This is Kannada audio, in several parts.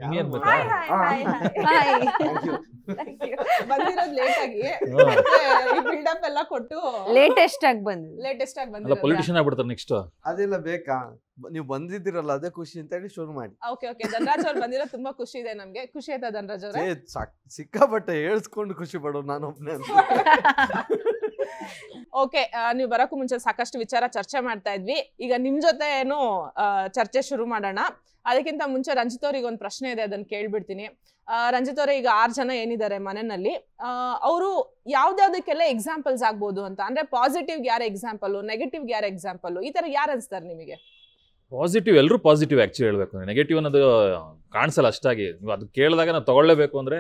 ಇನ್ನೇನ್ ಬೇಕಾ? Hi hi hi Thank you. ಬಂದಿರೋದು ಲೇಟ್ ಆಗಿ ಈ ಬಿಲ್ಡಪ್ ಎಲ್ಲ ಕೊಟ್ಟು ಲೇಟೆಸ್ಟ್ ಆಗಿ ಬಂದಿದ್ದು. ಲೇಟೆಸ್ಟ್ ಆಗಿ ಅಲ್ಲ ಬಂದಿರೋದು. ಪೊಲಿಟಿಷಿಯನ್ ಆಗ್ಬಿಡ್ತಾರೆ ನೆಕ್ಸ್ಟ್. ಅದೆಲ್ಲ ಬೇಕಾ? ನೀವು ಬಂದಿದ್ದೀರಲ್ಲ ಅದೇ ಖುಷಿ ಅಂತ ಹೇಳಿ ಶುರು ಮಾಡಿ. ಓಕೆ ಓಕೆ ಧನರಾಜ್ ಅವ್ರು ಬಂದಿರೋದು ತುಂಬಾ ಖುಷಿ ಇದೆ ನಮ್ಗೆ. ಖುಷಿ ಆಯ್ತಾ ಧನರಾಜ್ ಅವ್ರೆ? ಸಿಕ್ಕಾಪಟ್ಟೆ ಹೇಳ್ಸ್ಕೊಂಡು ಖುಷಿ ಪಡೋದು ನಾನು ಒಬ್ನೇ ಅಂತ. ಓಕೆ, ನೀವು ಬರೋಕ್ಕೂ ಮುಂಚೆ ಸಾಕಷ್ಟು ವಿಚಾರ ಚರ್ಚೆ ಮಾಡ್ತಾ ಇದ್ವಿ. ಈಗ ನಿಮ್ ಜೊತೆ ಏನು ಚರ್ಚೆ ಶುರು ಮಾಡೋಣ. ಅದಕ್ಕಿಂತ ಮುಂಚೆ ರಂಜಿತ್ ಅವ್ರಿಗೆ ಒಂದು ಪ್ರಶ್ನೆ ಇದೆ, ಅದನ್ನ ಕೇಳ್ಬಿಡ್ತೀನಿ. ರಂಜಿತ್ ಅವರೇ, ಈಗ 6 ಜನ ಏನಿದ್ದಾರೆ ಮನೆಯಲ್ಲಿ, ಅವರು ಯಾವ್ದಾವ್ದಕ್ಕೆಲ್ಲ ಎಕ್ಸಾಂಪಲ್ಸ್ ಆಗ್ಬೋದು ಅಂತ? ಅಂದ್ರೆ ಪಾಸಿಟಿವ್ ಯಾರ ಎಕ್ಸಾಂಪಲ್, ನೆಗೆಟಿವ್ ಯಾರ ಎಕ್ಸಾಂಪಲ್, ಈ ತರ ಯಾರು ಅನ್ಸ್ತಾರೆ ನಿಮಗೆ? ಪಾಸಿಟಿವ್, ಎಲ್ಲರೂ ಪಾಸಿಟಿವ್ ಆ್ಯಕ್ಚುಲಿ ಹೇಳ್ಬೇಕು. ನೆಗೆಟಿವ್ ಅನ್ನೋದು ಕಾಣಿಸಲ್ಲ ಅಷ್ಟಾಗಿ. ನೀವು ಅದು ಕೇಳಿದಾಗ ನಾವು ತಗೊಳ್ಳೇಬೇಕು ಅಂದರೆ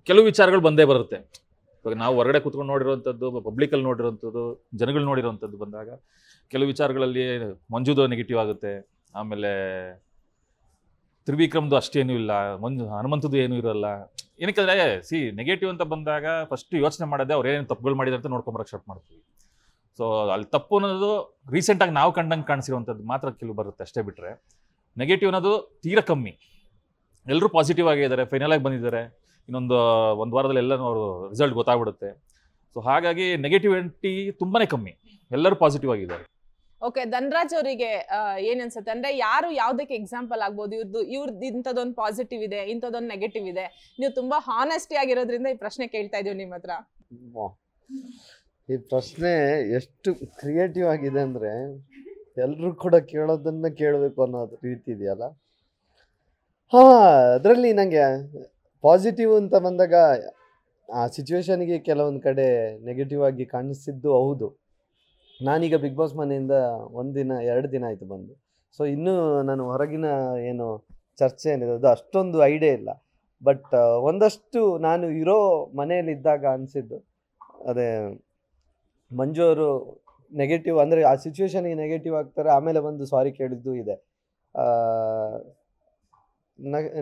ಕೆಲವು ವಿಚಾರಗಳು ಬಂದೇ ಬರುತ್ತೆ. ಇವಾಗ ನಾವು ಹೊರಗಡೆ ಕೂತ್ಕೊಂಡು ನೋಡಿರೋವಂಥದ್ದು, ಪಬ್ಲಿಕಲ್ಲಿ ನೋಡಿರೋವಂಥದ್ದು, ಜನಗಳು ನೋಡಿರೋವಂಥದ್ದು ಬಂದಾಗ ಕೆಲವು ವಿಚಾರಗಳಲ್ಲಿ ಮಂಜುದು ನೆಗೆಟಿವ್ ಆಗುತ್ತೆ. ಆಮೇಲೆ ತ್ರಿವಿಕ್ರಮ್ದು ಅಷ್ಟೇನೂ ಇಲ್ಲ, ಹನುಮಂತದ್ದು ಏನೂ ಇರೋಲ್ಲ. ಏನಕ್ಕೆ ನೆಗೆಟಿವ್ ಅಂತ ಬಂದಾಗ ಫಸ್ಟ್ ಯೋಚನೆ ಮಾಡೋದೇ ಅವ್ರು ಏನೇನು ತಪ್ಪುಗಳು ಮಾಡಿದ್ದಾರೆ ಅಂತ ನೋಡ್ಕೊಂಬರಕ್ಕೆ ಸ್ಟಾರ್ಟ್ ಮಾಡ್ತೀವಿ. ಸೊ ಅಲ್ಲಿ ತಪ್ಪು ಅನ್ನೋದು ರೀಸೆಂಟಾಗಿ ನಾವು ಕಂಡಂಗೆ ಕಾಣಿಸಿರುವಂಥದ್ದು ಮಾತ್ರ ಕೆಲವು ಬರುತ್ತೆ, ಅಷ್ಟೇ ಬಿಟ್ಟರೆ ನೆಗೆಟಿವ್ ಅನ್ನೋದು ತೀರಾ ಕಮ್ಮಿ. ಎಲ್ಲರೂ ಪಾಸಿಟಿವ್ ಆಗಿದ್ದಾರೆ, ಫೈನಲ್ ಆಗಿ ಬಂದಿದ್ದಾರೆ. ಇನ್ನೊಂದು ವಾರದಲ್ಲಿ ಎಲ್ಲನೂ ಅವರು ರಿಸಲ್ಟ್ ಗೊತ್ತಾಗ್ಬಿಡುತ್ತೆ. ಸೊ ಹಾಗಾಗಿ ನೆಗೆಟಿವಿಟಿ ತುಂಬಾ ಕಮ್ಮಿ, ಎಲ್ಲರೂ ಪಾಸಿಟಿವ್ ಆಗಿದ್ದಾರೆ. ಓಕೆ, ಧನರಾಜ್ ಅವರಿಗೆ ಏನ್ ಅನ್ಸುತ್ತೆ? ಅಂದ್ರೆ ಯಾರು ಯಾವ್ದಕ್ಕೆ ಎಕ್ಸಾಂಪಲ್ ಆಗ್ಬೋದು? ಇವ್ರದ್ದು ಇಂಥದ್ದೊಂದು ಪಾಸಿಟಿವ್ ಇದೆ, ಇಂಥದ್ದೊಂದು ನೆಗೆಟಿವ್ ಇದೆ. ನೀವು ತುಂಬಾ ಹಾನೆಸ್ಟಿ ಆಗಿರೋದ್ರಿಂದ ಈ ಪ್ರಶ್ನೆ ಕೇಳ್ತಾ ಇದೀವಿ ನಿಮ್ಮ ಹತ್ರ. ಈ ಪ್ರಶ್ನೆ ಎಷ್ಟು ಕ್ರಿಯೇಟಿವ್ ಆಗಿದೆ ಅಂದ್ರೆ ಎಲ್ರು ಕೂಡ ಕೇಳೋದನ್ನ ಕೇಳಬೇಕು ಅನ್ನೋ ರೀತಿ ಇದೆಯಲ್ಲ. ಅದರಲ್ಲಿ ನಂಗೆ ಪಾಸಿಟಿವ್ ಅಂತ ಬಂದಾಗ ಆ ಸಿಚುವೇಶನ್ಗೆ ಕೆಲವೊಂದು ಕಡೆ ನೆಗೆಟಿವ್ ಆಗಿ ಕಾಣಿಸಿದ್ದು ಹೌದು. ನಾನೀಗ ಬಿಗ್ ಬಾಸ್ ಮನೆಯಿಂದ 1 ದಿನ 2 ದಿನ ಆಯಿತು ಬಂದು. ಸೊ ಇನ್ನೂ ನಾನು ಹೊರಗಿನ ಏನು ಚರ್ಚೆ ಏನಿದೆ ಅದು ಅಷ್ಟೊಂದು ಐಡಿಯಾ ಇಲ್ಲ. ಬಟ್ ಒಂದಷ್ಟು ನಾನು ಇರೋ ಮನೆಯಲ್ಲಿದ್ದಾಗ ಅನಿಸಿದ್ದು ಅದೇ, ಮಂಜು ಅವರು ನೆಗೆಟಿವ್ ಅಂದರೆ ಆ ಸಿಚುವೇಶನ್ಗೆ ನೆಗೆಟಿವ್ ಆಗ್ತಾರೆ, ಆಮೇಲೆ ಬಂದು ಸಾರಿ ಕೇಳಿದ್ದು ಇದೆ.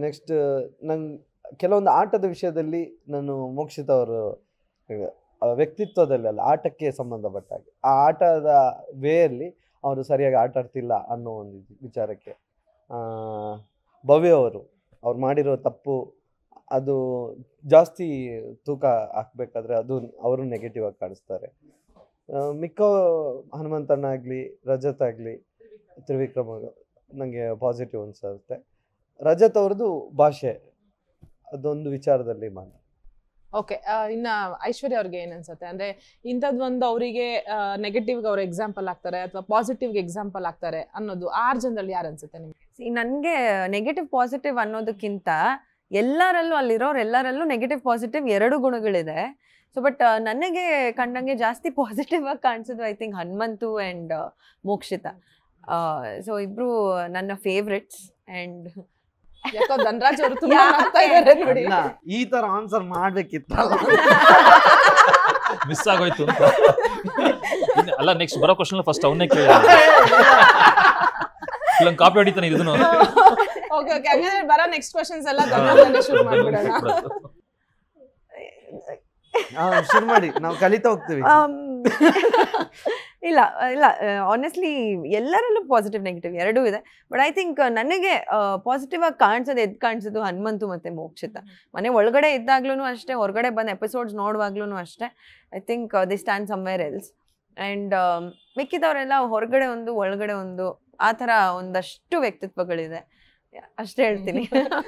ನೆಕ್ಸ್ಟ್ ನಂಗೆ ಕೆಲವೊಂದು ಆಟದ ವಿಷಯದಲ್ಲಿ ನಾನು ಮೋಕ್ಷಿತ ಅವರು ವ್ಯಕ್ತಿತ್ವದಲ್ಲೆಲ್ಲ ಆಟಕ್ಕೆ ಸಂಬಂಧಪಟ್ಟ ಹಾಗೆ ಆ ಆಟದ ವೇಯಲ್ಲಿ ಅವರು ಸರಿಯಾಗಿ ಆಟ ಆಡ್ತಿಲ್ಲ ಅನ್ನೋ ಒಂದು ವಿಚಾರಕ್ಕೆ ಭವ್ಯ ಅವ್ರು ಮಾಡಿರೋ ತಪ್ಪು ಅದು ಜಾಸ್ತಿ ತೂಕ ಹಾಕ್ಬೇಕಾದ್ರೆ ಅದು ಅವರು ನೆಗೆಟಿವ್ ಆಗಿ ಕಾಣಿಸ್ತಾರೆ. ಮಿಕ್ಕ ಹನುಮಂತಣ್ಣ ಆಗಲಿ, ರಜತ್ ಆಗಲಿ, ತ್ರಿವಿಕ್ರಮ್ ನನಗೆ ಪಾಸಿಟಿವ್ ಅನ್ಸುತ್ತೆ. ರಜತ್ ಅವ್ರದ್ದು ಭಾಷೆ ಅದೊಂದು ವಿಚಾರದಲ್ಲಿ ಮಾತ್ರ. ಓಕೆ, ಇನ್ನ ಐಶ್ವರ್ಯ ಅವ್ರಿಗೆ ಏನ್ ಅನ್ಸುತ್ತೆ? ಅಂದ್ರೆ ಇಂಥದ್ದೊಂದು ಅವರಿಗೆ ನೆಗೆಟಿವ್ಗೆ ಅವ್ರ ಎಕ್ಸಾಂಪಲ್ ಆಗ್ತಾರೆ ಅಥವಾ ಪಾಸಿಟಿವ್ಗೆ ಎಕ್ಸಾಂಪಲ್ ಆಗ್ತಾರೆ ಅನ್ನೋದು 6 ಜನದಲ್ಲಿ ಯಾರು ಅನ್ಸುತ್ತೆ ನಿಮ್ಗೆ? ನನಗೆ ನೆಗೆಟಿವ್ ಪಾಸಿಟಿವ್ ಅನ್ನೋದಕ್ಕಿಂತ ಎಲ್ಲರಲ್ಲೂ ನೆಗೆಟಿವ್ ಪಾಸಿಟಿವ್ 2 ಗುಣಗಳಿದೆ. ಸೊ ಬಟ್ ನನಗೆ ಕಂಡಂಗೆ ಜಾಸ್ತಿ ಪಾಸಿಟಿವ್ ಆಗಿ ಕಾಣಿಸೋದು I think Hanumanthu and Mokshitha. So ಇಬ್ರು ನನ್ನ ಫೇವ್ರೆಟ್ಸ್. ಆ್ಯಂಡ್ ಯಾಕೋ ಧನರಾಜ್ ಅವರು ತುಂಬಾ ಆಗ್ತಾ ಇದ್ದಾರೆ ನೋಡಿ. ಈ ತರ ಆನ್ಸರ್ ಮಾಡ್ಬೇಕಿತ್ತಲ್ಲ, ಮಿಸ್ ಆಗೋಯ್ತು ಅಂತ. ಅಲ್ಲ, ನೆಕ್ಸ್ಟ್ ಬರೋ ಕ್ವಶನ್ ಫಸ್ಟ್ ಅವನ್ನೇ ಕೇಳಿ, ಇಲ್ಲ ಕಾಪಿ ಹೊಡಿತಾನೆ ಇದನ್ನು. ಓಕೆ ಓಕೆ, ಹಂಗಾದ್ರೆ ಬರೋ ನೆಕ್ಸ್ಟ್ ಕ್ವಶನ್ಸ್ ಎಲ್ಲ ಧನರಾಜ್ ಶುರು ಮಾಡ್ಬಿಡೋಣ. ಶುರು ಮಾಡಿ, ನಾವು ಕಲಿತಾ ಹೋಗ್ತೀವಿ. ಇಲ್ಲ ಆನೆಸ್ಟ್ಲಿ ಎಲ್ಲರಲ್ಲೂ ಪಾಸಿಟಿವ್ ನೆಗೆಟಿವ್ 2 ಇದೆ. ಬಟ್ ಐ ಥಿಂಕ್ ನನಗೆ ಪಾಸಿಟಿವ್ ಆಗಿ ಕಾಣಿಸೋದು ಹನುಮಂತು ಮತ್ತು ಮೋಕ್ಷಿತ. ಮನೆ ಒಳಗಡೆ ಇದ್ದಾಗ್ಲೂ ಅಷ್ಟೇ, ಹೊರಗಡೆ ಬಂದು ಎಪಿಸೋಡ್ಸ್ ನೋಡುವಾಗ್ಲೂ ಅಷ್ಟೇ. I think the stand somewhere else. And ಮಿಕ್ಕಿದವರೆಲ್ಲ ಹೊರಗಡೆ ಒಂದು ಒಳಗಡೆ ಒಂದು ಆ ಥರ ಒಂದಷ್ಟು ವ್ಯಕ್ತಿತ್ವಗಳಿದೆ, ಅಷ್ಟೇ ಹೇಳ್ತೀನಿ.